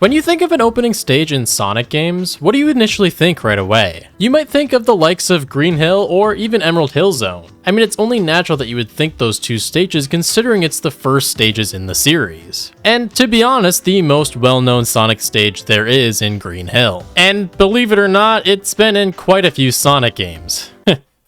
When you think of an opening stage in Sonic games, what do you initially think right away? You might think of the likes of Green Hill or even Emerald Hill Zone. I mean, it's only natural that you would think those two stages considering it's the first stages in the series. And to be honest, the most well-known Sonic stage there is in Green Hill. And believe it or not, it's been in quite a few Sonic games.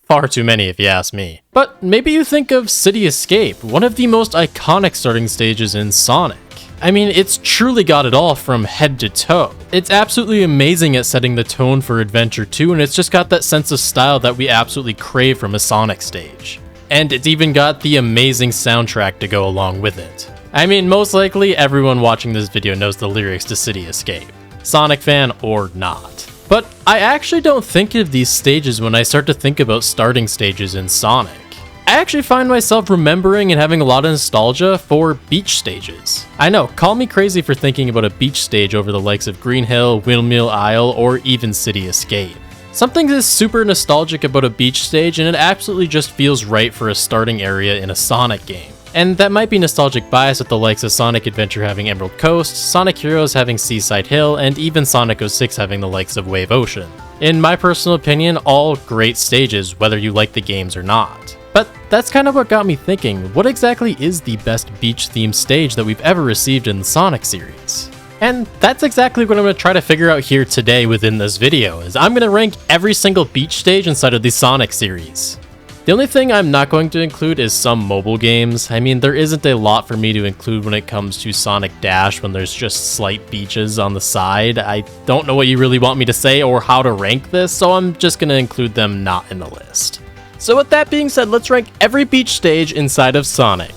Far too many if you ask me. But maybe you think of City Escape, one of the most iconic starting stages in Sonic. I mean, it's truly got it all from head to toe. It's absolutely amazing at setting the tone for Adventure 2, and it's just got that sense of style that we absolutely crave from a Sonic stage. And it's even got the amazing soundtrack to go along with it. I mean, most likely everyone watching this video knows the lyrics to City Escape, Sonic fan or not. But I actually don't think of these stages when I start to think about starting stages in Sonic. I actually find myself remembering and having a lot of nostalgia for beach stages. I know, call me crazy for thinking about a beach stage over the likes of Green Hill, Windmill Isle, or even City Escape. Something is super nostalgic about a beach stage, and it absolutely just feels right for a starting area in a Sonic game. And that might be nostalgic bias with the likes of Sonic Adventure having Emerald Coast, Sonic Heroes having Seaside Hill, and even Sonic 06 having the likes of Wave Ocean. In my personal opinion, all great stages, whether you like the games or not. But that's kind of what got me thinking, what exactly is the best beach-themed stage that we've ever received in the Sonic series? And that's exactly what I'm going to try to figure out here today within this video, is I'm going to rank every single beach stage inside of the Sonic series. The only thing I'm not going to include is some mobile games. I mean, there isn't a lot for me to include when it comes to Sonic Dash when there's just slight beaches on the side. I don't know what you really want me to say or how to rank this, so I'm just going to include them not in the list. So with that being said, let's rank every beach stage inside of Sonic.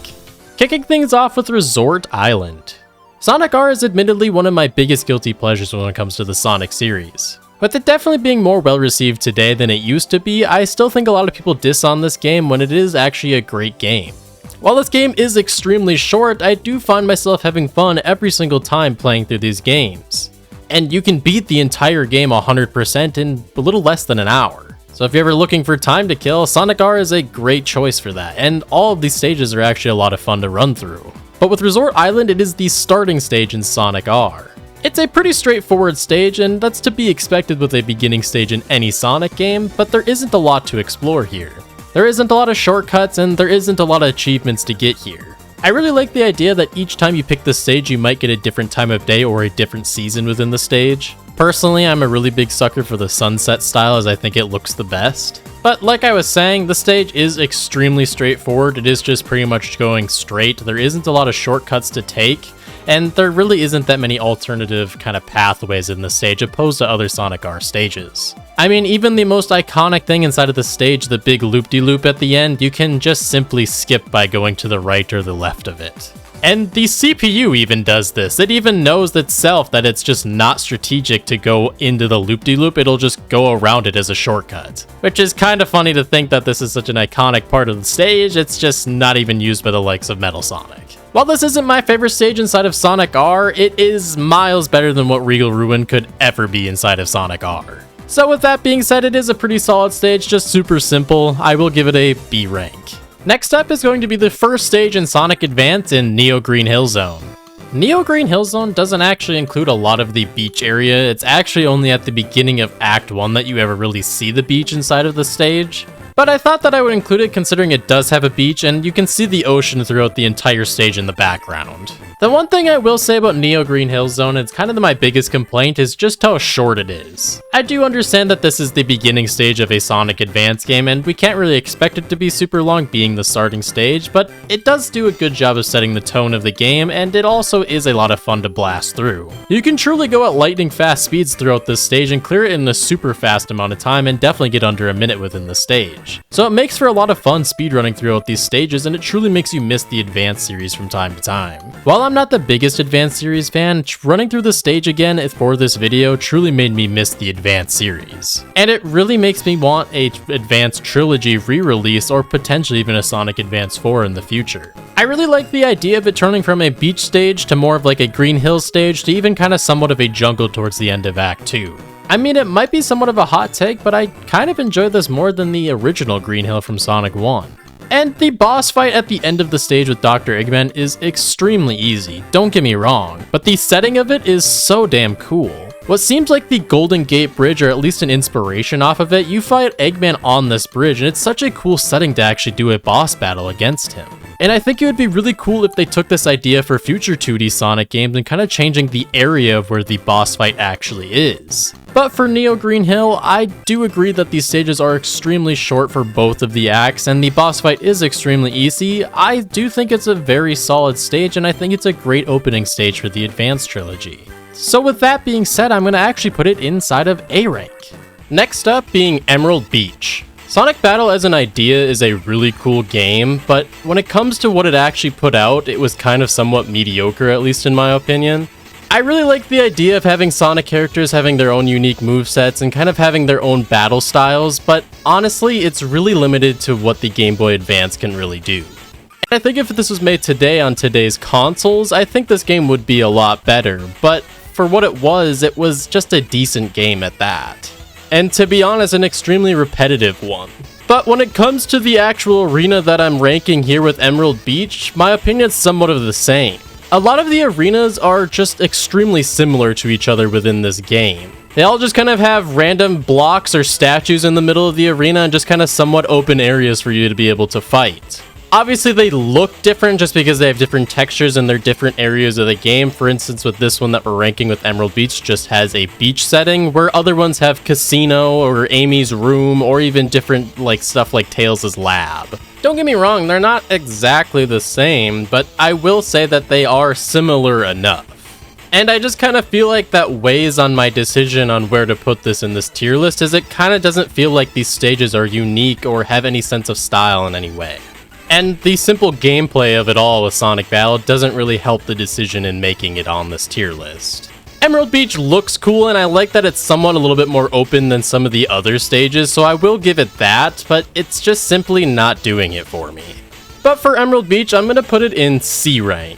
Kicking things off with Resort Island. Sonic R is admittedly one of my biggest guilty pleasures when it comes to the Sonic series. With it definitely being more well received today than it used to be, I still think a lot of people diss on this game when it is actually a great game. While this game is extremely short, I do find myself having fun every single time playing through these games. And you can beat the entire game 100% in a little less than an hour. So if you're ever looking for time to kill, Sonic R is a great choice for that, and all of these stages are actually a lot of fun to run through. But with Resort Island, it is the starting stage in Sonic R. It's a pretty straightforward stage, and that's to be expected with a beginning stage in any Sonic game, but there isn't a lot to explore here. There isn't a lot of shortcuts, and there isn't a lot of achievements to get here. I really like the idea that each time you pick the stage, you might get a different time of day or a different season within the stage. Personally, I'm a really big sucker for the sunset style as I think it looks the best. But like I was saying, the stage is extremely straightforward. It is just pretty much going straight. There isn't a lot of shortcuts to take, and there really isn't that many alternative kind of pathways in the stage opposed to other Sonic R stages. I mean, even the most iconic thing inside of the stage, the big loop-de-loop at the end, you can just simply skip by going to the right or the left of it. And the CPU even does this. It even knows itself that it's just not strategic to go into the loop-de-loop, it'll just go around it as a shortcut. Which is kind of funny to think that this is such an iconic part of the stage, it's just not even used by the likes of Metal Sonic. While this isn't my favorite stage inside of Sonic R, it is miles better than what Regal Ruin could ever be inside of Sonic R. So with that being said, it is a pretty solid stage, just super simple. I will give it a B rank. Next up is going to be the first stage in Sonic Advance in Neo Green Hill Zone. Neo Green Hill Zone doesn't actually include a lot of the beach area. It's actually only at the beginning of Act 1 that you ever really see the beach inside of the stage. But I thought that I would include it considering it does have a beach and you can see the ocean throughout the entire stage in the background. The one thing I will say about Neo Green Hill Zone, it's kind of my biggest complaint, is just how short it is. I do understand that this is the beginning stage of a Sonic Advance game and we can't really expect it to be super long being the starting stage, but it does do a good job of setting the tone of the game and it also is a lot of fun to blast through. You can truly go at lightning fast speeds throughout this stage and clear it in a super fast amount of time and definitely get under a minute within the stage. So it makes for a lot of fun speedrunning throughout these stages and it truly makes you miss the Advance series from time to time. While I'm not the biggest Advance series fan, running through the stage again for this video truly made me miss the Advance series. And it really makes me want a Advance trilogy re-release or potentially even a Sonic Advance 4 in the future. I really like the idea of it turning from a beach stage to more of like a Green Hill stage to even kind of somewhat of a jungle towards the end of Act 2. I mean, it might be somewhat of a hot take, but I kind of enjoy this more than the original Green Hill from Sonic 1. And the boss fight at the end of the stage with Dr. Eggman is extremely easy, don't get me wrong, but the setting of it is so damn cool. What seems like the Golden Gate Bridge, or at least an inspiration off of it, you fight Eggman on this bridge, and it's such a cool setting to actually do a boss battle against him. And I think it would be really cool if they took this idea for future 2D Sonic games and kind of changing the area of where the boss fight actually is. But for Neo Green Hill, I do agree that these stages are extremely short for both of the acts, and the boss fight is extremely easy. I do think it's a very solid stage, and I think it's a great opening stage for the Advanced Trilogy. So with that being said, I'm going to actually put it inside of A rank. Next up being Emerald Beach. Sonic Battle as an idea is a really cool game, but when it comes to what it actually put out, it was kind of somewhat mediocre, at least in my opinion. I really like the idea of having Sonic characters having their own unique movesets and kind of having their own battle styles, but honestly, it's really limited to what the Game Boy Advance can really do. And I think if this was made today on today's consoles, I think this game would be a lot better, but for what it was just a decent game at that. And to be honest, an extremely repetitive one. But when it comes to the actual arena that I'm ranking here with Emerald Beach, my opinion is somewhat of the same. A lot of the arenas are just extremely similar to each other within this game. They all just kind of have random blocks or statues in the middle of the arena and just kind of somewhat open areas for you to be able to fight. Obviously, they look different just because they have different textures in their different areas of the game. For instance, with this one that we're ranking with Emerald Beach just has a beach setting, where other ones have casino or Amy's room or even different stuff like Tails' lab. Don't get me wrong, they're not exactly the same, but I will say that they are similar enough. And I just kind of feel like that weighs on my decision on where to put this in this tier list, as it kind of doesn't feel like these stages are unique or have any sense of style in any way. And the simple gameplay of it all with Sonic Battle doesn't really help the decision in making it on this tier list. Emerald Beach looks cool, and I like that it's somewhat a little bit more open than some of the other stages, so I will give it that, but it's just simply not doing it for me. But for Emerald Beach, I'm going to put it in C rank.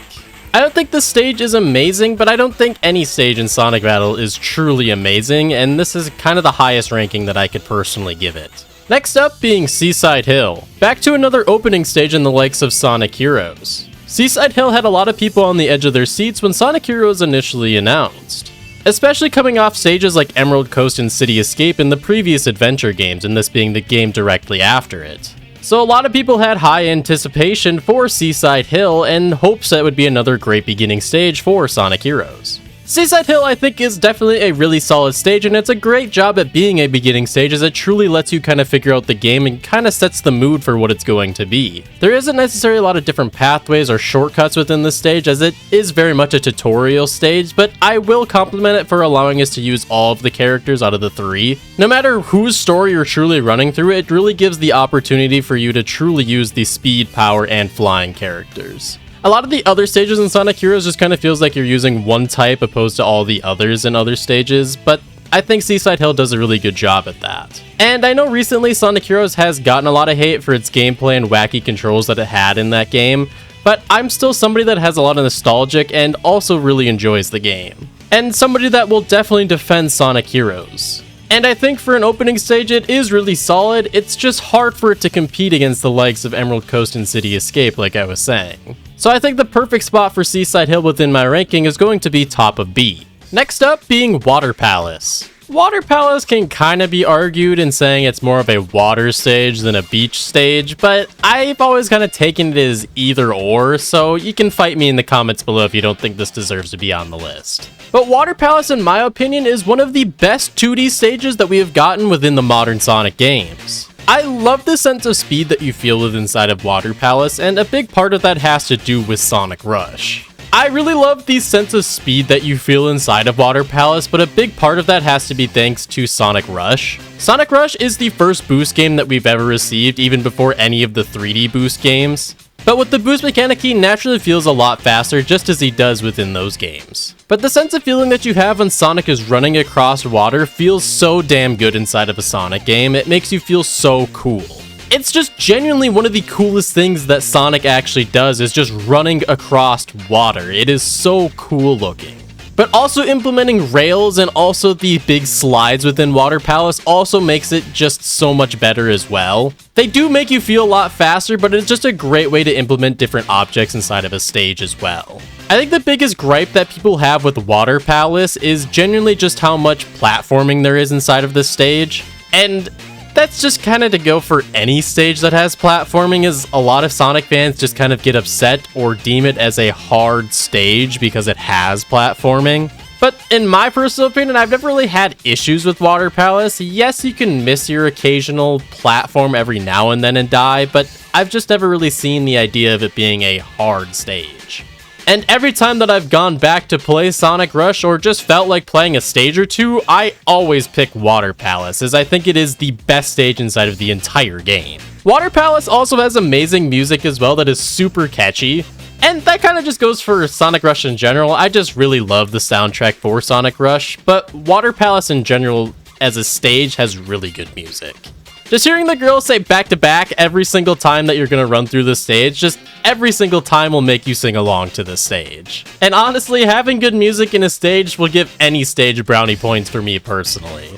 I don't think the stage is amazing, but I don't think any stage in Sonic Battle is truly amazing, and this is kind of the highest ranking that I could personally give it. Next up being Seaside Hill. Back to another opening stage in the likes of Sonic Heroes. Seaside Hill had a lot of people on the edge of their seats when Sonic Heroes initially announced, especially coming off stages like Emerald Coast and City Escape in the previous adventure games, and this being the game directly after it. So a lot of people had high anticipation for Seaside Hill and hopes that it would be another great beginning stage for Sonic Heroes. Seaside Hill, I think, is definitely a really solid stage, and it's a great job at being a beginning stage, as it truly lets you kind of figure out the game and kind of sets the mood for what it's going to be. There isn't necessarily a lot of different pathways or shortcuts within this stage, as it is very much a tutorial stage, but I will compliment it for allowing us to use all of the characters out of the 3. No matter whose story you're truly running through, it really gives the opportunity for you to truly use the speed, power, and flying characters. A lot of the other stages in Sonic Heroes just kind of feels like you're using one type opposed to all the others in other stages, but I think Seaside Hill does a really good job at that. And I know recently Sonic Heroes has gotten a lot of hate for its gameplay and wacky controls that it had in that game, but I'm still somebody that has a lot of nostalgic and also really enjoys the game. And somebody that will definitely defend Sonic Heroes. And I think for an opening stage, it is really solid. It's just hard for it to compete against the likes of Emerald Coast and City Escape, like I was saying. So I think the perfect spot for Seaside Hill within my ranking is going to be top of B. Next up being Water Palace. Water Palace can kind of be argued in saying it's more of a water stage than a beach stage, but I've always kind of taken it as either or, so you can fight me in the comments below if you don't think this deserves to be on the list. But Water Palace, in my opinion, is one of the best 2D stages that we have gotten within the modern Sonic games. I love the sense of speed that you feel with inside of Water Palace, and a big part of that has to do with Sonic Rush. I really love the sense of speed that you feel inside of Water Palace, but a big part of that has to be thanks to Sonic Rush. Sonic Rush is the first boost game that we've ever received, even before any of the 3D boost games. But with the boost mechanic, he naturally feels a lot faster, just as he does within those games. But the sense of feeling that you have when Sonic is running across water feels so damn good inside of a Sonic game, it makes you feel so cool. It's just genuinely one of the coolest things that Sonic actually does, is just running across water. It is so cool looking. But also implementing rails and also the big slides within Water Palace also makes it just so much better as well. They do make you feel a lot faster, but it's just a great way to implement different objects inside of a stage as well. I think the biggest gripe that people have with Water Palace is genuinely just how much platforming there is inside of this stage. And that's just kind of to go for any stage that has platforming, is a lot of Sonic fans just kind of get upset or deem it as a hard stage because it has platforming. But in my personal opinion, I've never really had issues with Water Palace. Yes, you can miss your occasional platform every now and then and die, but I've just never really seen the idea of it being a hard stage. And every time that I've gone back to play Sonic Rush or just felt like playing a stage or two, I always pick Water Palace, as I think it is the best stage inside of the entire game. Water Palace also has amazing music as well that is super catchy, and that kind of just goes for Sonic Rush in general. I just really love the soundtrack for Sonic Rush, but Water Palace in general as a stage has really good music. Just hearing the girls say back to back every single time that you're gonna run through the stage, just every single time will make you sing along to the stage. And honestly, having good music in a stage will give any stage brownie points for me personally.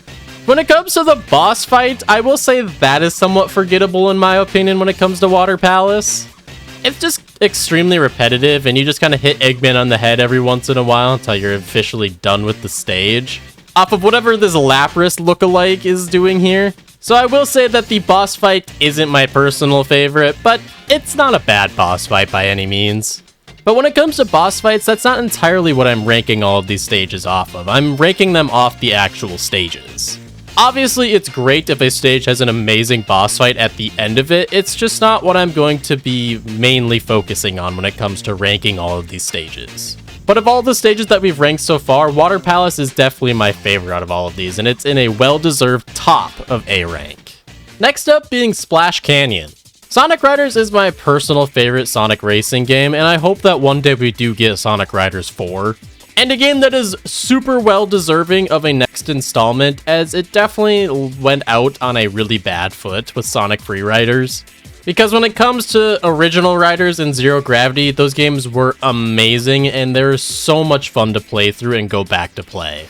When it comes to the boss fight, I will say that is somewhat forgettable in my opinion when it comes to Water Palace. It's just extremely repetitive, and you just kind of hit Eggman on the head every once in a while until you're officially done with the stage, off of whatever this Lapras lookalike is doing here. So I will say that the boss fight isn't my personal favorite, but it's not a bad boss fight by any means. But when it comes to boss fights, that's not entirely what I'm ranking all of these stages off of. I'm ranking them off the actual stages. Obviously, it's great if a stage has an amazing boss fight at the end of it. It's just not what I'm going to be mainly focusing on when it comes to ranking all of these stages. But of all the stages that we've ranked so far, Water Palace is definitely my favorite out of all of these, and it's in a well-deserved top of A rank. Next up being Splash Canyon. Sonic Riders is my personal favorite Sonic racing game, and I hope that one day we do get Sonic Riders 4. And a game that is super well-deserving of a next installment, as it definitely went out on a really bad foot with Sonic Free Riders. Because when it comes to original Riders and Zero Gravity, those games were amazing and they're so much fun to play through and go back to play.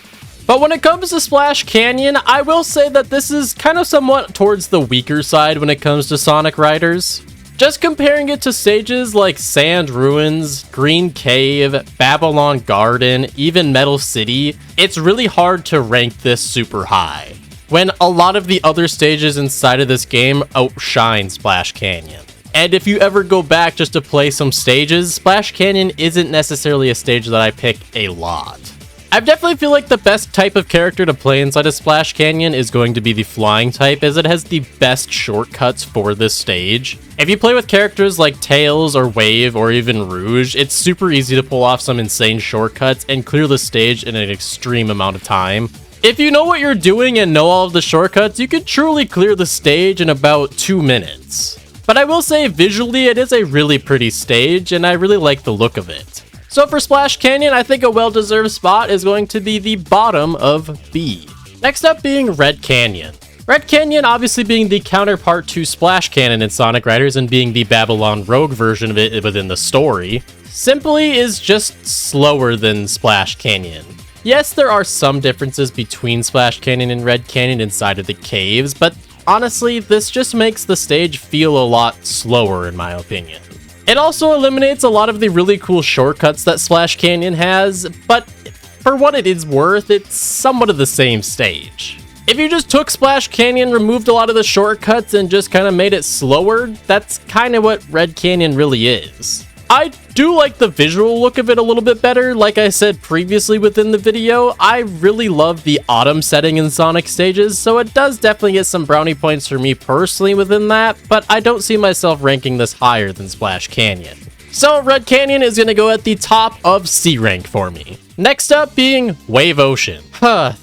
But when it comes to Splash Canyon, I will say that this is kind of somewhat towards the weaker side when it comes to Sonic Riders. Just comparing it to stages like Sand Ruins, Green Cave, Babylon Garden, even Metal City, it's really hard to rank this super high, when a lot of the other stages inside of this game outshine Splash Canyon. And if you ever go back just to play some stages, Splash Canyon isn't necessarily a stage that I pick a lot. I definitely feel like the best type of character to play inside of Splash Canyon is going to be the flying type, as it has the best shortcuts for this stage. If you play with characters like Tails or Wave or even Rouge, it's super easy to pull off some insane shortcuts and clear the stage in an extreme amount of time. If you know what you're doing and know all of the shortcuts, you could truly clear the stage in about 2 minutes. But I will say visually it is a really pretty stage, and I really like the look of it. So for Splash Canyon, I think a well-deserved spot is going to be the bottom of B. Next up being Red Canyon. Red Canyon obviously being the counterpart to Splash Canyon in Sonic Riders and being the Babylon Rogue version of it within the story, simply is just slower than Splash Canyon. Yes, there are some differences between Splash Canyon and Red Canyon inside of the caves, but honestly, this just makes the stage feel a lot slower in my opinion. It also eliminates a lot of the really cool shortcuts that Splash Canyon has, but for what it is worth, it's somewhat of the same stage. If you just took Splash Canyon, removed a lot of the shortcuts, and just kind of made it slower, that's kind of what Red Canyon really is. I do like the visual look of it a little bit better. Like I said previously within the video, I really love the autumn setting in Sonic stages, so it does definitely get some brownie points for me personally within that, but I don't see myself ranking this higher than Splash Canyon. So Red Canyon is going to go at the top of C rank for me. Next up being Wave Ocean.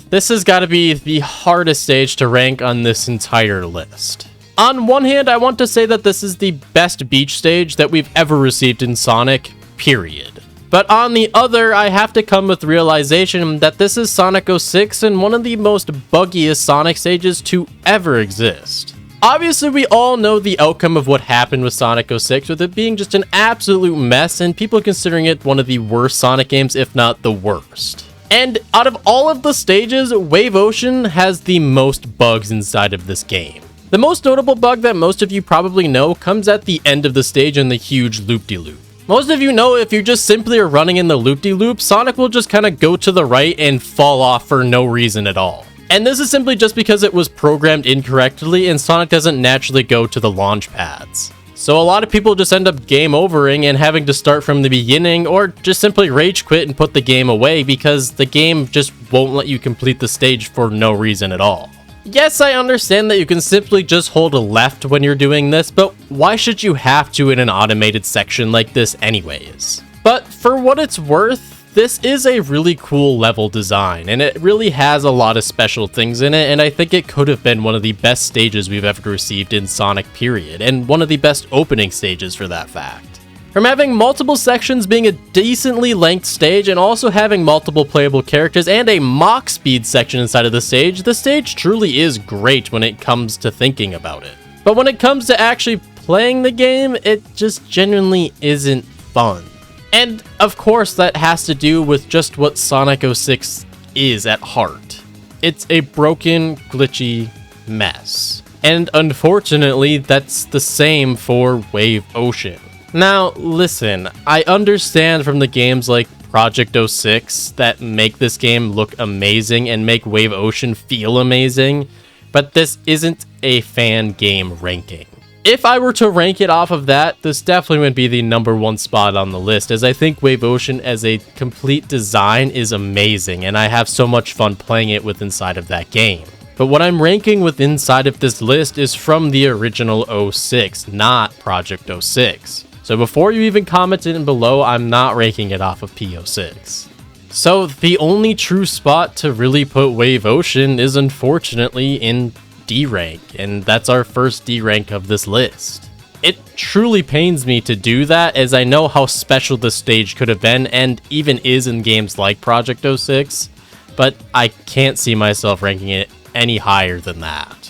This has got to be the hardest stage to rank on this entire list. On one hand, I want to say that this is the best beach stage that we've ever received in Sonic, period. But on the other, I have to come with the realization that this is Sonic 06 and one of the most buggiest Sonic stages to ever exist. Obviously, we all know the outcome of what happened with Sonic 06, with it being just an absolute mess and people considering it one of the worst Sonic games, if not the worst. And out of all of the stages, Wave Ocean has the most bugs inside of this game. The most notable bug that most of you probably know comes at the end of the stage in the huge loop-de-loop. Most of you know if you just simply are running in the loop-de-loop, Sonic will just kind of go to the right and fall off for no reason at all. And this is simply just because it was programmed incorrectly and Sonic doesn't naturally go to the launch pads. So a lot of people just end up game overing and having to start from the beginning, or just simply rage quit and put the game away because the game just won't let you complete the stage for no reason at all. Yes, I understand that you can simply just hold a left when you're doing this, but why should you have to in an automated section like this anyways? But for what it's worth, this is a really cool level design, and it really has a lot of special things in it, and I think it could have been one of the best stages we've ever received in Sonic period, and one of the best opening stages for that fact. From having multiple sections being a decently length stage and also having multiple playable characters and a Mach speed section inside of the stage truly is great when it comes to thinking about it. But when it comes to actually playing the game, it just genuinely isn't fun. And of course that has to do with just what Sonic 06 is at heart. It's a broken, glitchy mess. And unfortunately, that's the same for Wave Ocean. Now, listen, I understand from the games like Project 06 that make this game look amazing and make Wave Ocean feel amazing, but this isn't a fan game ranking. If I were to rank it off of that, this definitely would be the #1 spot on the list, as I think Wave Ocean as a complete design is amazing, and I have so much fun playing it with inside of that game. But what I'm ranking with inside of this list is from the original 06, not Project 06. So before you even comment it below, I'm not ranking it off of P06. So the only true spot to really put Wave Ocean is unfortunately in D rank, and that's our first D rank of this list. It truly pains me to do that, as I know how special this stage could have been and even is in games like Project 06, but I can't see myself ranking it any higher than that.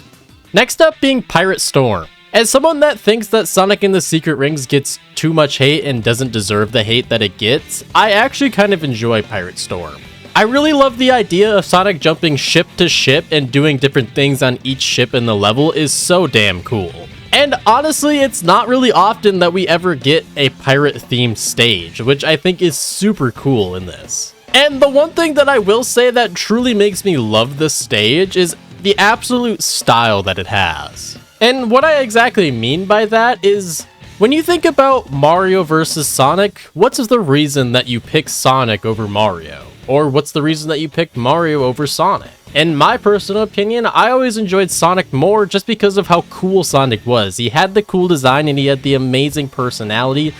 Next up being Pirate Storm. As someone that thinks that Sonic and the Secret Rings gets too much hate and doesn't deserve the hate that it gets, I actually kind of enjoy Pirate Storm. I really love the idea of Sonic jumping ship to ship and doing different things on each ship in the level is so damn cool. And honestly, it's not really often that we ever get a pirate-themed stage, which I think is super cool in this. And the one thing that I will say that truly makes me love this stage is the absolute style that it has. And what I exactly mean by that is, when you think about Mario versus Sonic, what's the reason that you pick Sonic over Mario? Or what's the reason that you picked Mario over Sonic? In my personal opinion, I always enjoyed Sonic more just because of how cool Sonic was. He had the cool design and he had the amazing personality.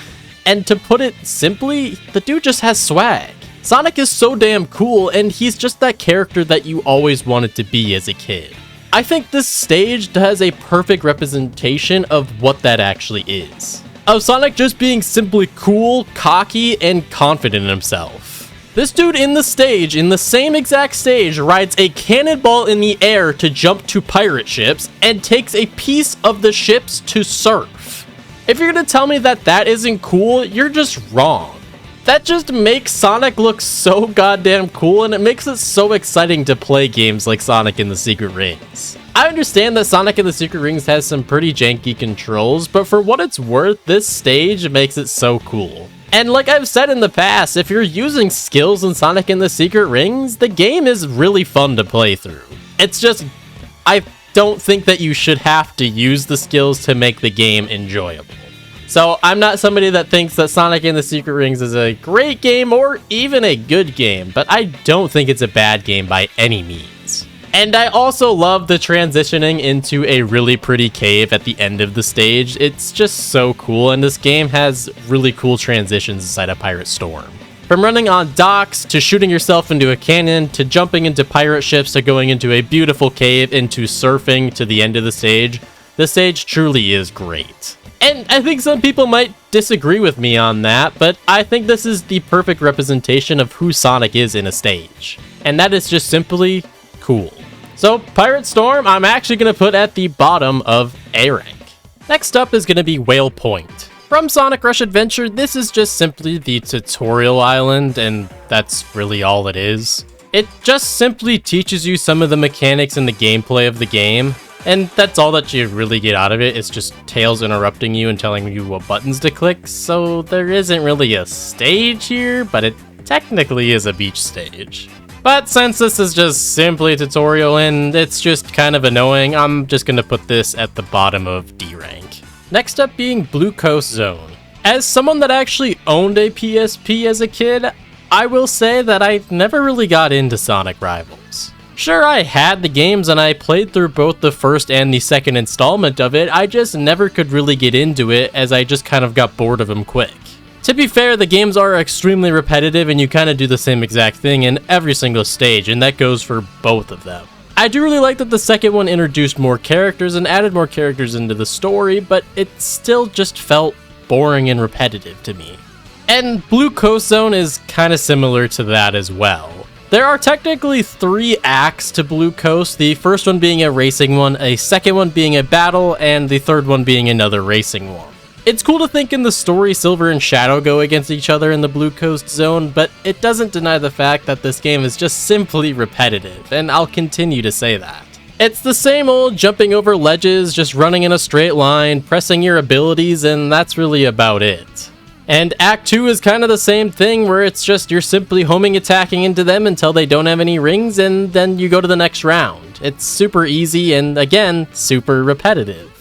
And to put it simply, the dude just has swag. Sonic is so damn cool, and he's just that character that you always wanted to be as a kid. I think this stage has a perfect representation of what that actually is. Of Sonic just being simply cool, cocky, and confident in himself. This dude in the stage, in the same exact stage, rides a cannonball in the air to jump to pirate ships, and takes a piece of the ships to surf. If you're gonna tell me that that isn't cool, you're just wrong. That just makes Sonic look so goddamn cool, and it makes it so exciting to play games like Sonic and the Secret Rings. I understand that Sonic and the Secret Rings has some pretty janky controls, but for what it's worth, this stage makes it so cool. And like I've said in the past, if you're using skills in Sonic and the Secret Rings, the game is really fun to play through. It's just, I don't think that you should have to use the skills to make the game enjoyable. So I'm not somebody that thinks that Sonic and the Secret Rings is a great game or even a good game, but I don't think it's a bad game by any means. And I also love the transitioning into a really pretty cave at the end of the stage. It's just so cool, and this game has really cool transitions inside of Pirate Storm. From running on docks, to shooting yourself into a cannon, to jumping into pirate ships, to going into a beautiful cave, into surfing to the end of the stage, this stage truly is great. And I think some people might disagree with me on that, but I think this is the perfect representation of who Sonic is in a stage. And that is just simply cool. So Pirate Storm, I'm actually going to put at the bottom of A rank. Next up is going to be Whale Point. From Sonic Rush Adventure, this is just simply the tutorial island, and that's really all it is. It just simply teaches you some of the mechanics and the gameplay of the game, and that's all that you really get out of it. It's just Tails interrupting you and telling you what buttons to click, so there isn't really a stage here, but it technically is a beach stage. But since this is just simply a tutorial and it's just kind of annoying, I'm just gonna put this at the bottom of D rank. Next up being Blue Coast Zone. As someone that actually owned a PSP as a kid, I will say that I never really got into Sonic Rivals. Sure, I had the games and I played through both the first and the second installment of it, I just never could really get into it as I just kind of got bored of them quick. To be fair, the games are extremely repetitive and you kind of do the same exact thing in every single stage, and that goes for both of them. I do really like that the second one introduced more characters and added more characters into the story, but it still just felt boring and repetitive to me. And Blue Coast Zone is kind of similar to that as well. There are technically 3 acts to Blue Coast, the first one being a racing one, a second one being a battle, and the third one being another racing one. It's cool to think in the story Silver and Shadow go against each other in the Blue Coast Zone, but it doesn't deny the fact that this game is just simply repetitive, and I'll continue to say that. It's the same old jumping over ledges, just running in a straight line, pressing your abilities, and that's really about it. And Act 2 is kind of the same thing, where it's just you're simply homing attacking into them until they don't have any rings, and then you go to the next round. It's super easy and, again, super repetitive.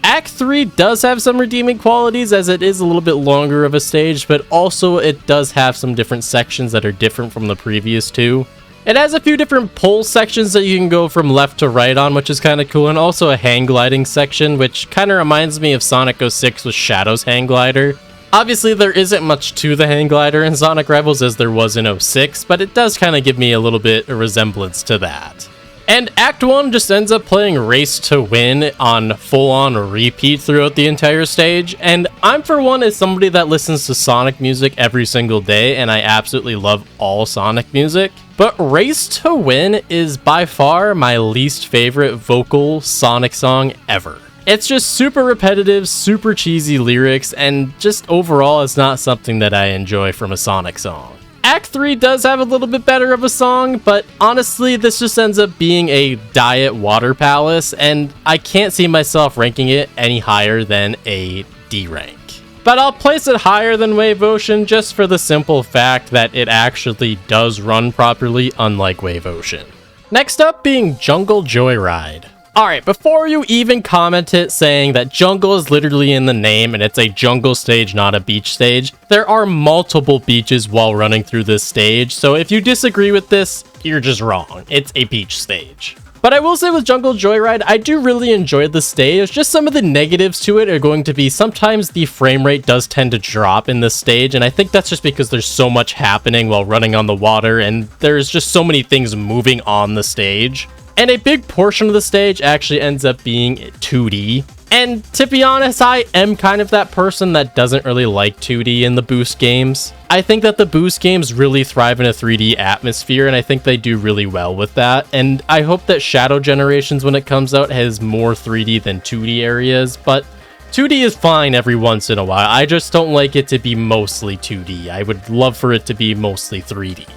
Act 3 does have some redeeming qualities, as it is a little bit longer of a stage, but also it does have some different sections that are different from the previous 2. It has a few different pole sections that you can go from left to right on, which is kind of cool, and also a hang gliding section, which kind of reminds me of Sonic 06 with Shadow's hang glider. Obviously, there isn't much to the hang glider in Sonic Rivals as there was in 06, but it does kind of give me a little bit of resemblance to that. And Act 1 just ends up playing Race to Win on full-on repeat throughout the entire stage, and I'm for one as somebody that listens to Sonic music every single day, and I absolutely love all Sonic music, but Race to Win is by far my least favorite vocal Sonic song ever. It's just super repetitive, super cheesy lyrics, and just overall it's not something that I enjoy from a Sonic song. Act 3 does have a little bit better of a song, but honestly this just ends up being a diet water palace, and I can't see myself ranking it any higher than a D rank. But I'll place it higher than Wave Ocean just for the simple fact that it actually does run properly, unlike Wave Ocean. Next up being Jungle Joyride. Alright, before you even comment it saying that jungle is literally in the name and it's a jungle stage, not a beach stage, there are multiple beaches while running through this stage, so if you disagree with this, you're just wrong. It's a beach stage. But I will say with Jungle Joyride, I do really enjoy the stage. Just some of the negatives to it are going to be sometimes the frame rate does tend to drop in this stage, and I think that's just because there's so much happening while running on the water, and there's just so many things moving on the stage. And a big portion of the stage actually ends up being 2D. And to be honest, I am kind of that person that doesn't really like 2D in the Boost games. I think that the Boost games really thrive in a 3D atmosphere, and I think they do really well with that. And I hope that Shadow Generations, when it comes out, has more 3D than 2D areas, but 2D is fine every once in a while. I just don't like it to be mostly 2D. I would love for it to be mostly 3D.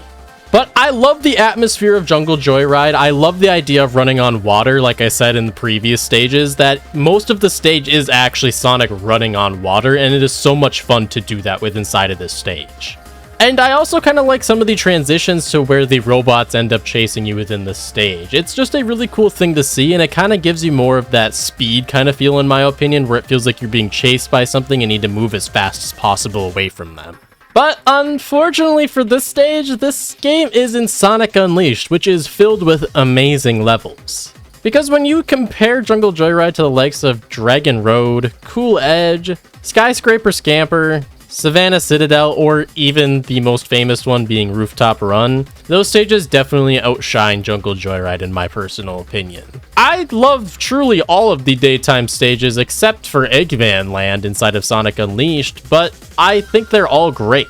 But I love the atmosphere of Jungle Joyride. I love the idea of running on water, like I said in the previous stages, that most of the stage is actually Sonic running on water, and it is so much fun to do that with inside of this stage. And I also kind of like some of the transitions to where the robots end up chasing you within the stage. It's just a really cool thing to see, and it kind of gives you more of that speed kind of feel, in my opinion, where it feels like you're being chased by something and need to move as fast as possible away from them. But unfortunately for this stage, this game is in Sonic Unleashed, which is filled with amazing levels. Because when you compare Jungle Joyride to the likes of Dragon Road, Cool Edge, Skyscraper Scamper, Savannah Citadel, or even the most famous one being Rooftop Run, those stages definitely outshine Jungle Joyride in my personal opinion. I love truly all of the daytime stages except for Eggman Land inside of Sonic Unleashed, but I think they're all great.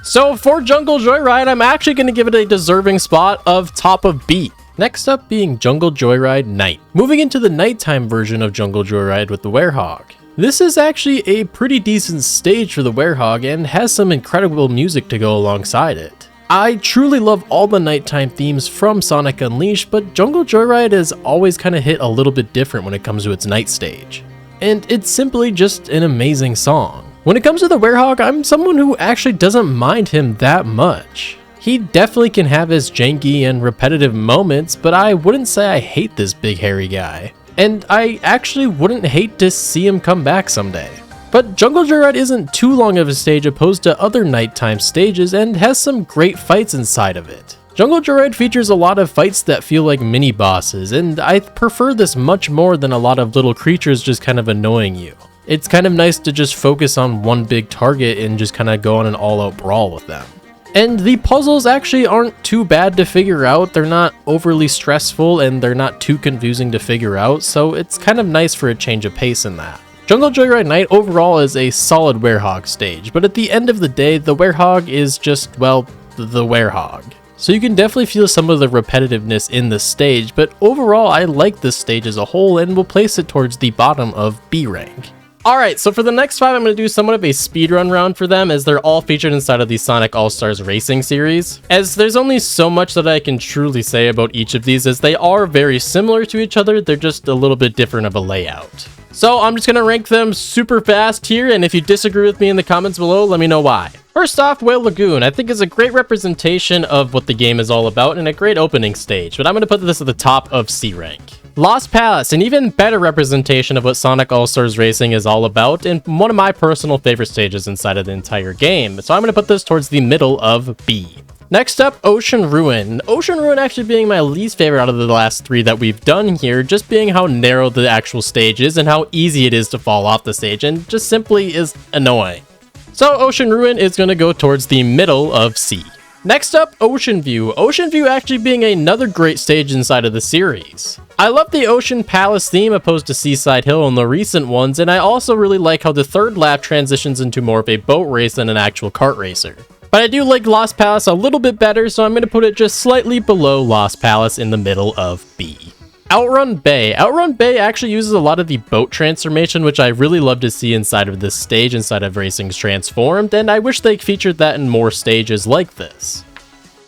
So for Jungle Joyride, I'm actually going to give it a deserving spot of top of beat. Next up being Jungle Joyride Night. Moving into the nighttime version of Jungle Joyride with the Hedgehog. This is actually a pretty decent stage for the Werehog and has some incredible music to go alongside it. I truly love all the nighttime themes from Sonic Unleashed, but Jungle Joyride has always kind of hit a little bit different when it comes to its night stage. And it's simply just an amazing song. When it comes to the Werehog, I'm someone who actually doesn't mind him that much. He definitely can have his janky and repetitive moments, but I wouldn't say I hate this big hairy guy. And I actually wouldn't hate to see him come back someday. But Jungle Joyride isn't too long of a stage opposed to other nighttime stages and has some great fights inside of it. Jungle Joyride features a lot of fights that feel like mini bosses, and I prefer this much more than a lot of little creatures just kind of annoying you. It's kind of nice to just focus on one big target and just kind of go on an all-out brawl with them. And the puzzles actually aren't too bad to figure out, they're not overly stressful and they're not too confusing to figure out, so it's kind of nice for a change of pace in that. Jungle Joyride Night overall is a solid Werehog stage, but at the end of the day, the Werehog is just, well, the Werehog. So you can definitely feel some of the repetitiveness in the stage, but overall I like this stage as a whole and will place it towards the bottom of B rank. Alright, so for the next 5 I'm going to do somewhat of a speedrun round for them as they're all featured inside of the Sonic All-Stars Racing series. As there's only so much that I can truly say about each of these as they are very similar to each other, they're just a little bit different of a layout. So I'm just going to rank them super fast here, and if you disagree with me in the comments below, let me know why. First off, Whale Lagoon, I think is a great representation of what the game is all about and a great opening stage, but I'm going to put this at the top of C rank. Lost Palace, an even better representation of what Sonic All-Stars Racing is all about, and one of my personal favorite stages inside of the entire game, so I'm going to put this towards the middle of B. Next up, Ocean Ruin. Ocean Ruin actually being my least favorite out of the last 3 that we've done here, just being how narrow the actual stage is and how easy it is to fall off the stage, and just simply is annoying. So Ocean Ruin is going to go towards the middle of C. Next up, Ocean View. Ocean View actually being another great stage inside of the series. I love the Ocean Palace theme opposed to Seaside Hill in the recent ones, and I also really like how the third lap transitions into more of a boat race than an actual kart racer. But I do like Lost Palace a little bit better, so I'm going to put it just slightly below Lost Palace in the middle of B. Outrun Bay. Outrun Bay actually uses a lot of the boat transformation, which I really love to see inside of this stage, inside of Racing's Transformed, and I wish they featured that in more stages like this.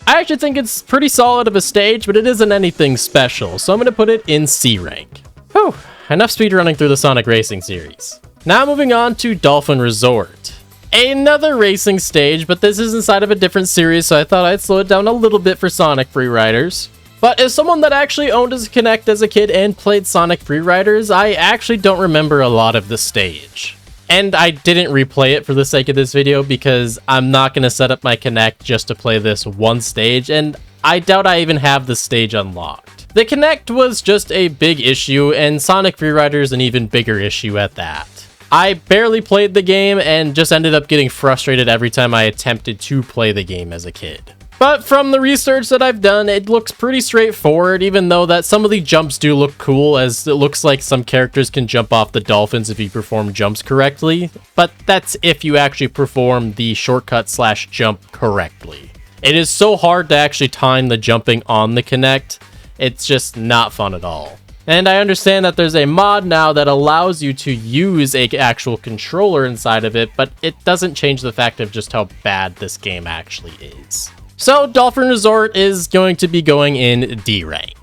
I actually think it's pretty solid of a stage, but it isn't anything special, so I'm going to put it in C rank. Whew, enough speedrunning through the Sonic Racing series. Now moving on to Dolphin Resort. Another racing stage, but this is inside of a different series, so I thought I'd slow it down a little bit for Sonic Freeriders. But as someone that actually owned a Kinect as a kid and played Sonic Freeriders, I actually don't remember a lot of the stage. And I didn't replay it for the sake of this video because I'm not going to set up my Kinect just to play this one stage, and I doubt I even have the stage unlocked. The Kinect was just a big issue, and Sonic Freeriders an even bigger issue at that. I barely played the game and just ended up getting frustrated every time I attempted to play the game as a kid. But from the research that I've done, it looks pretty straightforward, even though that some of the jumps do look cool, as it looks like some characters can jump off the dolphins if you perform jumps correctly. But that's if you actually perform the shortcut / jump correctly. It is so hard to actually time the jumping on the Kinect, it's just not fun at all. And I understand that there's a mod now that allows you to use an actual controller inside of it, but it doesn't change the fact of just how bad this game actually is. So Dolphin Resort is going to be going in D rank.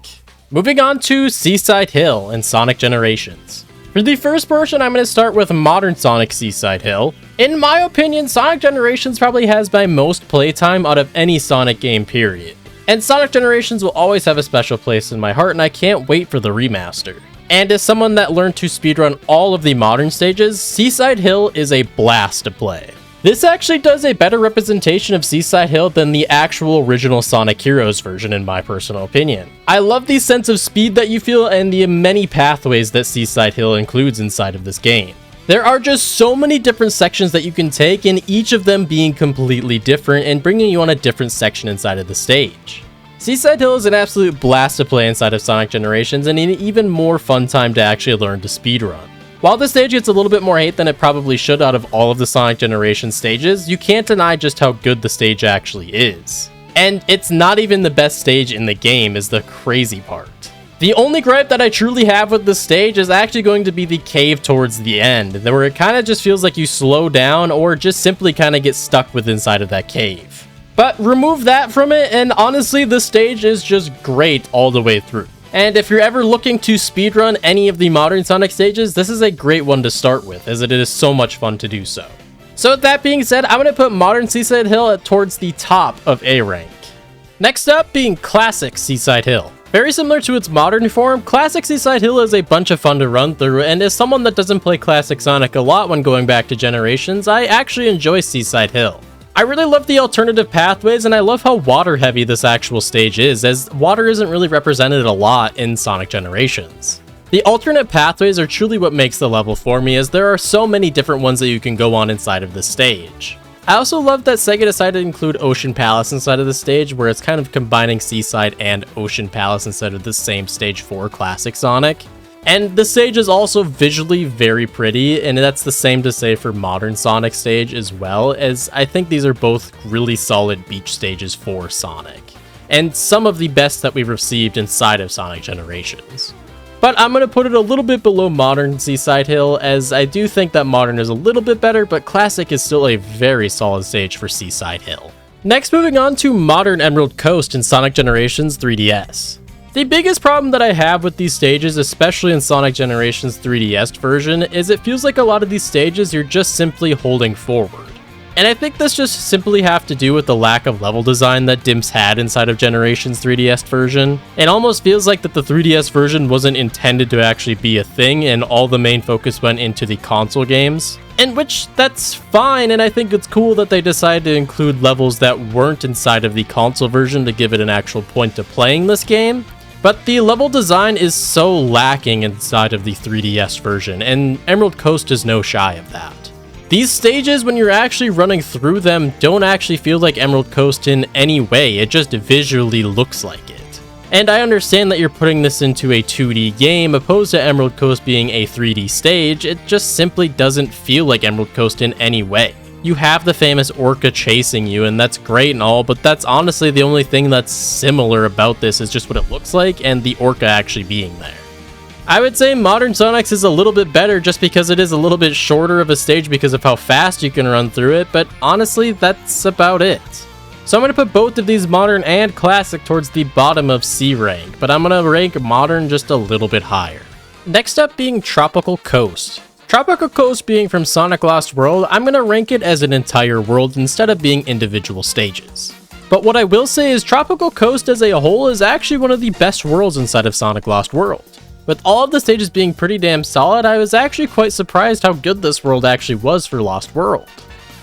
Moving on to Seaside Hill and Sonic Generations. For the first portion, I'm going to start with modern Sonic Seaside Hill. In my opinion, Sonic Generations probably has my most playtime out of any Sonic game period. And Sonic Generations will always have a special place in my heart, and I can't wait for the remaster. And as someone that learned to speedrun all of the modern stages, Seaside Hill is a blast to play. This actually does a better representation of Seaside Hill than the actual original Sonic Heroes version in my personal opinion. I love the sense of speed that you feel and the many pathways that Seaside Hill includes inside of this game. There are just so many different sections that you can take, and each of them being completely different and bringing you on a different section inside of the stage. Seaside Hill is an absolute blast to play inside of Sonic Generations and an even more fun time to actually learn to speedrun. While the stage gets a little bit more hate than it probably should out of all of the Sonic Generations stages, you can't deny just how good the stage actually is. And it's not even the best stage in the game is the crazy part. The only gripe that I truly have with this stage is actually going to be the cave towards the end, where it kind of just feels like you slow down or just simply kind of get stuck with inside of that cave. But remove that from it, and honestly, this stage is just great all the way through. And if you're ever looking to speedrun any of the modern Sonic stages, this is a great one to start with, as it is so much fun to do so. So with that being said, I'm going to put Modern Seaside Hill towards the top of A rank. Next up being Classic Seaside Hill. Very similar to its modern form, Classic Seaside Hill is a bunch of fun to run through, and as someone that doesn't play Classic Sonic a lot when going back to Generations, I actually enjoy Seaside Hill. I really love the alternative pathways, and I love how water heavy this actual stage is, as water isn't really represented a lot in Sonic Generations. The alternate pathways are truly what makes the level for me, as there are so many different ones that you can go on inside of this stage. I also love that Sega decided to include Ocean Palace inside of the stage, where it's kind of combining Seaside and Ocean Palace inside of the same stage for Classic Sonic. And the stage is also visually very pretty, and that's the same to say for Modern Sonic stage as well, as I think these are both really solid beach stages for Sonic, and some of the best that we've received inside of Sonic Generations. But I'm going to put it a little bit below Modern Seaside Hill, as I do think that Modern is a little bit better, but Classic is still a very solid stage for Seaside Hill. Next, moving on to Modern Emerald Coast in Sonic Generations 3DS. The biggest problem that I have with these stages, especially in Sonic Generations 3DS version, is it feels like a lot of these stages you're just simply holding forward. And I think this just simply have to do with the lack of level design that Dimps had inside of Generations 3DS version. It almost feels like that the 3DS version wasn't intended to actually be a thing, and all the main focus went into the console games. And which, that's fine, and I think it's cool that they decided to include levels that weren't inside of the console version to give it an actual point to playing this game. But the level design is so lacking inside of the 3DS version, and Emerald Coast is no shy of that. These stages, when you're actually running through them, don't actually feel like Emerald Coast in any way, it just visually looks like it. And I understand that you're putting this into a 2D game, opposed to Emerald Coast being a 3D stage, it just simply doesn't feel like Emerald Coast in any way. You have the famous orca chasing you, and that's great and all, but that's honestly the only thing that's similar about this is just what it looks like, and the orca actually being there. I would say Modern Sonic's is a little bit better just because it is a little bit shorter of a stage because of how fast you can run through it, but honestly, that's about it. So I'm going to put both of these Modern and Classic towards the bottom of C rank, but I'm going to rank Modern just a little bit higher. Next up being Tropical Coast. Tropical Coast being from Sonic Lost World, I'm going to rank it as an entire world instead of being individual stages. But what I will say is Tropical Coast as a whole is actually one of the best worlds inside of Sonic Lost World. With all of the stages being pretty damn solid, I was actually quite surprised how good this world actually was for Lost World.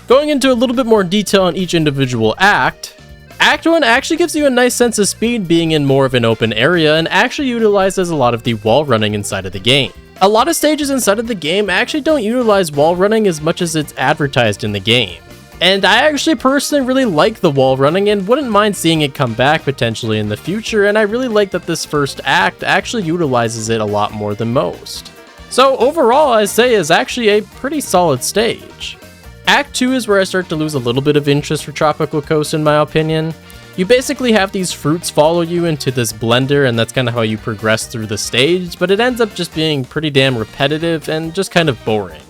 Going into a little bit more detail on each individual act, Act 1 actually gives you a nice sense of speed being in more of an open area and actually utilizes a lot of the wall running inside of the game. A lot of stages inside of the game actually don't utilize wall running as much as it's advertised in the game. And I actually personally really like the wall running and wouldn't mind seeing it come back potentially in the future, and I really like that this first act actually utilizes it a lot more than most. So overall, I say is actually a pretty solid stage. Act 2 is where I start to lose a little bit of interest for Tropical Coast in my opinion. You basically have these fruits follow you into this blender, and that's kind of how you progress through the stage, but it ends up just being pretty damn repetitive and just kind of boring.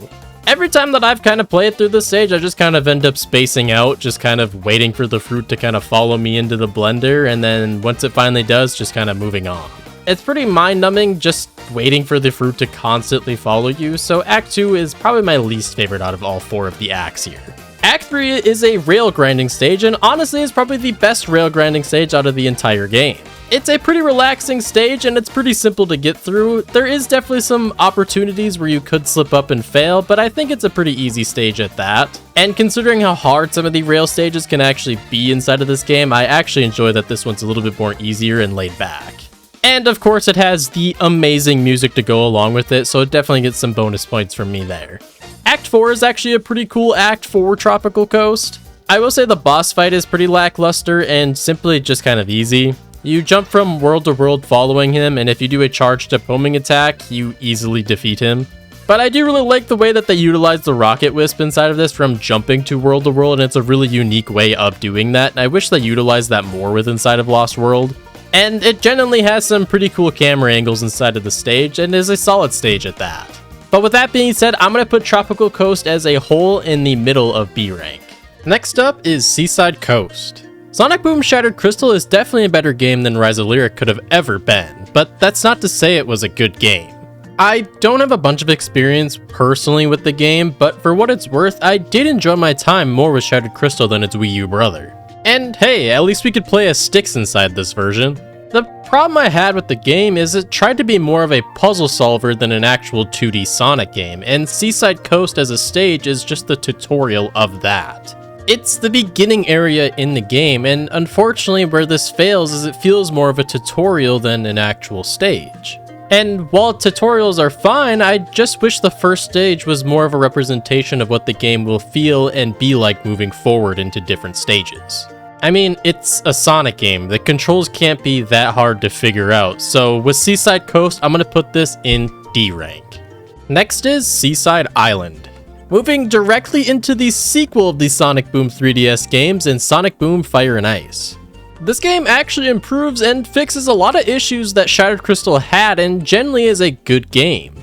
Every time that I've kind of played through this stage, I just kind of end up spacing out, just kind of waiting for the fruit to kind of follow me into the blender, and then once it finally does, just kind of moving on. It's pretty mind-numbing just waiting for the fruit to constantly follow you, so Act 2 is probably my least favorite out of all 4 of the acts here. Act 3 is a rail grinding stage, and honestly is probably the best rail grinding stage out of the entire game. It's a pretty relaxing stage, and it's pretty simple to get through. There is definitely some opportunities where you could slip up and fail, but I think it's a pretty easy stage at that. And considering how hard some of the rail stages can actually be inside of this game, I actually enjoy that this one's a little bit more easier and laid back. And of course it has the amazing music to go along with it, so it definitely gets some bonus points from me there. Act 4 is actually a pretty cool act for Tropical Coast. I will say the boss fight is pretty lackluster and simply just kind of easy. You jump from world to world following him, and if you do a charged up homing attack, you easily defeat him. But I do really like the way that they utilize the rocket wisp inside of this from jumping to world, and it's a really unique way of doing that, and I wish they utilized that more with inside of Lost World. And it genuinely has some pretty cool camera angles inside of the stage and is a solid stage at that. But with that being said, I'm going to put Tropical Coast as a whole in the middle of B rank. Next up is Seaside Coast. Sonic Boom Shattered Crystal is definitely a better game than Rise of Lyric could have ever been, but that's not to say it was a good game. I don't have a bunch of experience personally with the game, but for what it's worth, I did enjoy my time more with Shattered Crystal than its Wii U brother. And hey, at least we could play as Styx inside this version. The problem I had with the game is it tried to be more of a puzzle solver than an actual 2D Sonic game, and Seaside Coast as a stage is just the tutorial of that. It's the beginning area in the game, and unfortunately where this fails is it feels more of a tutorial than an actual stage. And while tutorials are fine, I just wish the first stage was more of a representation of what the game will feel and be like moving forward into different stages. I mean, it's a Sonic game, the controls can't be that hard to figure out, so with Seaside Coast, I'm gonna put this in D rank. Next is Seaside Island. Moving directly into the sequel of the Sonic Boom 3DS games and Sonic Boom Fire and Ice. This game actually improves and fixes a lot of issues that Shattered Crystal had and generally is a good game.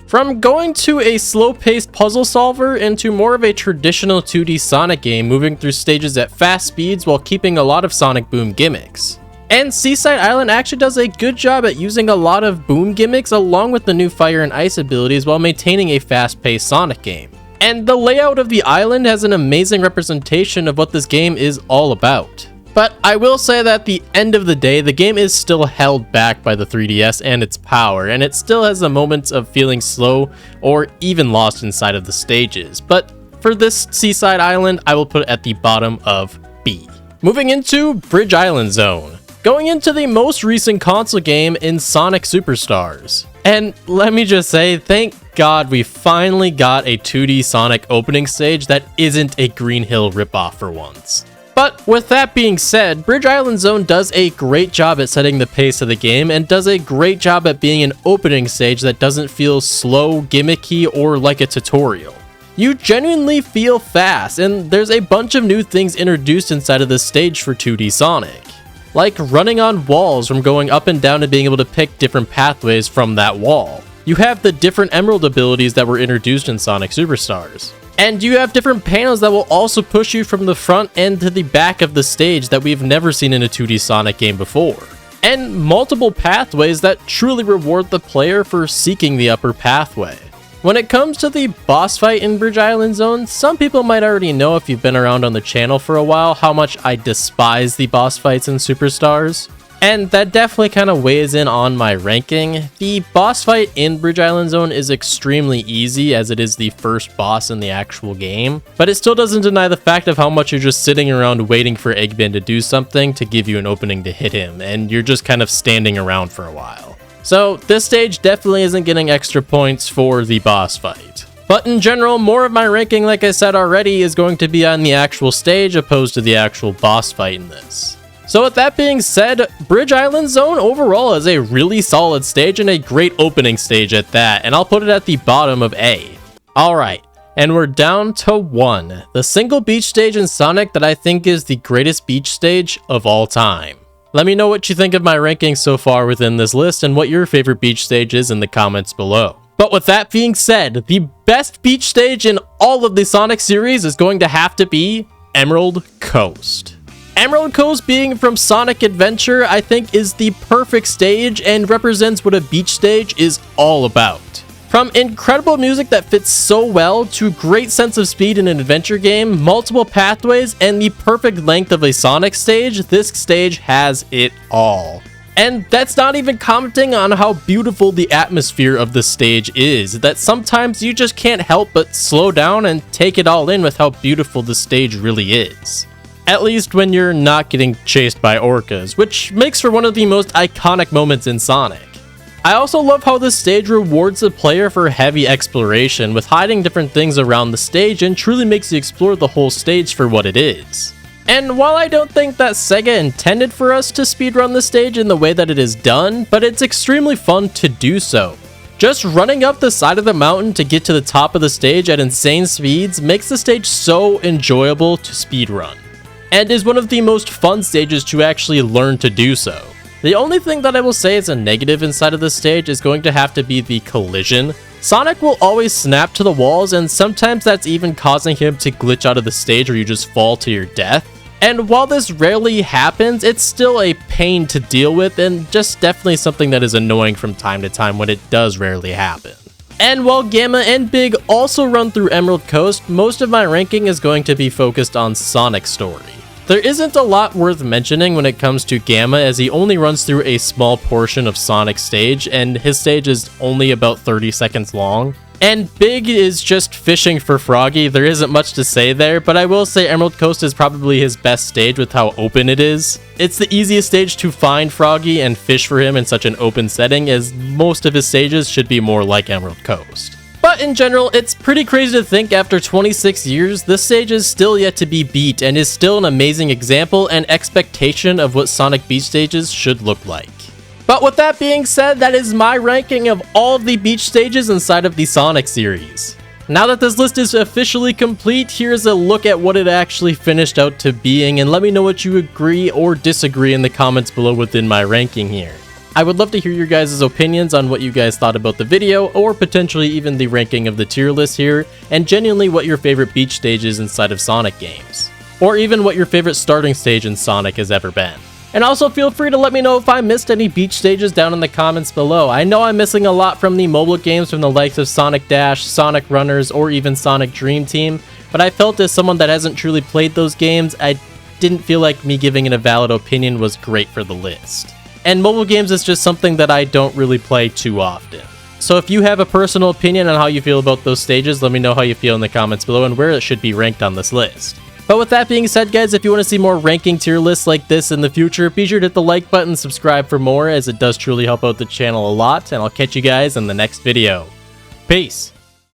From going to a slow-paced puzzle solver into more of a traditional 2D Sonic game, moving through stages at fast speeds while keeping a lot of Sonic Boom gimmicks. And Seaside Island actually does a good job at using a lot of Boom gimmicks along with the new Fire and Ice abilities while maintaining a fast-paced Sonic game. And the layout of the island has an amazing representation of what this game is all about. But I will say that at the end of the day, the game is still held back by the 3DS and its power, and it still has the moments of feeling slow or even lost inside of the stages. But for this Seaside Island, I will put it at the bottom of B. Moving into Bridge Island Zone. Going into the most recent console game in Sonic Superstars. And let me just say, thank God we finally got a 2D Sonic opening stage that isn't a Green Hill ripoff for once. But with that being said, Bridge Island Zone does a great job at setting the pace of the game and does a great job at being an opening stage that doesn't feel slow, gimmicky, or like a tutorial. You genuinely feel fast, and there's a bunch of new things introduced inside of this stage for 2D Sonic. Like running on walls from going up and down and being able to pick different pathways from that wall. You have the different emerald abilities that were introduced in Sonic Superstars. And you have different panels that will also push you from the front and to the back of the stage that we've never seen in a 2D Sonic game before. And multiple pathways that truly reward the player for seeking the upper pathway. When it comes to the boss fight in Bridge Island Zone, some people might already know if you've been around on the channel for a while how much I despise the boss fights in Superstars. And that definitely kind of weighs in on my ranking. The boss fight in Bridge Island Zone is extremely easy as it is the first boss in the actual game, but it still doesn't deny the fact of how much you're just sitting around waiting for Eggman to do something to give you an opening to hit him, and you're just kind of standing around for a while. So this stage definitely isn't getting extra points for the boss fight. But in general, more of my ranking, like I said already, is going to be on the actual stage opposed to the actual boss fight in this. So with that being said, Bridge Island Zone overall is a really solid stage and a great opening stage at that, and I'll put it at the bottom of A. Alright, and we're down to 1, the single beach stage in Sonic that I think is the greatest beach stage of all time. Let me know what you think of my rankings so far within this list and what your favorite beach stage is in the comments below. But with that being said, the best beach stage in all of the Sonic series is going to have to be Emerald Coast. Emerald Coast, being from Sonic Adventure, I think is the perfect stage and represents what a beach stage is all about. From incredible music that fits so well to great sense of speed in an adventure game, multiple pathways, and the perfect length of a Sonic stage, this stage has it all. And that's not even commenting on how beautiful the atmosphere of the stage is, that sometimes you just can't help but slow down and take it all in with how beautiful the stage really is. At least when you're not getting chased by orcas, which makes for one of the most iconic moments in Sonic. I also love how this stage rewards the player for heavy exploration, with hiding different things around the stage and truly makes you explore the whole stage for what it is. And while I don't think that Sega intended for us to speedrun the stage in the way that it is done, but it's extremely fun to do so. Just running up the side of the mountain to get to the top of the stage at insane speeds makes the stage so enjoyable to speedrun, and is one of the most fun stages to actually learn to do so. The only thing that I will say is a negative inside of this stage is going to have to be the collision. Sonic will always snap to the walls, and sometimes that's even causing him to glitch out of the stage or you just fall to your death. And while this rarely happens, it's still a pain to deal with and just definitely something that is annoying from time to time when it does rarely happen. And while Gamma and Big also run through Emerald Coast, most of my ranking is going to be focused on Sonic's story. There isn't a lot worth mentioning when it comes to Gamma, as he only runs through a small portion of Sonic's stage, and his stage is only about 30 seconds long. And Big is just fishing for Froggy. There isn't much to say there, but I will say Emerald Coast is probably his best stage with how open it is. It's the easiest stage to find Froggy and fish for him in such an open setting, as most of his stages should be more like Emerald Coast. But in general, it's pretty crazy to think after 26 years, this stage is still yet to be beat and is still an amazing example and expectation of what Sonic beach stages should look like. But with that being said, that is my ranking of all of the beach stages inside of the Sonic series. Now that this list is officially complete, here's a look at what it actually finished out to being, and let me know what you agree or disagree in the comments below within my ranking here. I would love to hear your guys' opinions on what you guys thought about the video, or potentially even the ranking of the tier list here, and genuinely what your favorite beach stage is inside of Sonic games. Or even what your favorite starting stage in Sonic has ever been. And also feel free to let me know if I missed any beach stages down in the comments below. I know I'm missing a lot from the mobile games from the likes of Sonic Dash, Sonic Runners, or even Sonic Dream Team, but I felt as someone that hasn't truly played those games, I didn't feel like me giving it a valid opinion was great for the list. And mobile games is just something that I don't really play too often. So if you have a personal opinion on how you feel about those stages, let me know how you feel in the comments below and where it should be ranked on this list. But with that being said, guys, if you want to see more ranking tier lists like this in the future, be sure to hit the like button, subscribe for more, as it does truly help out the channel a lot, and I'll catch you guys in the next video. Peace!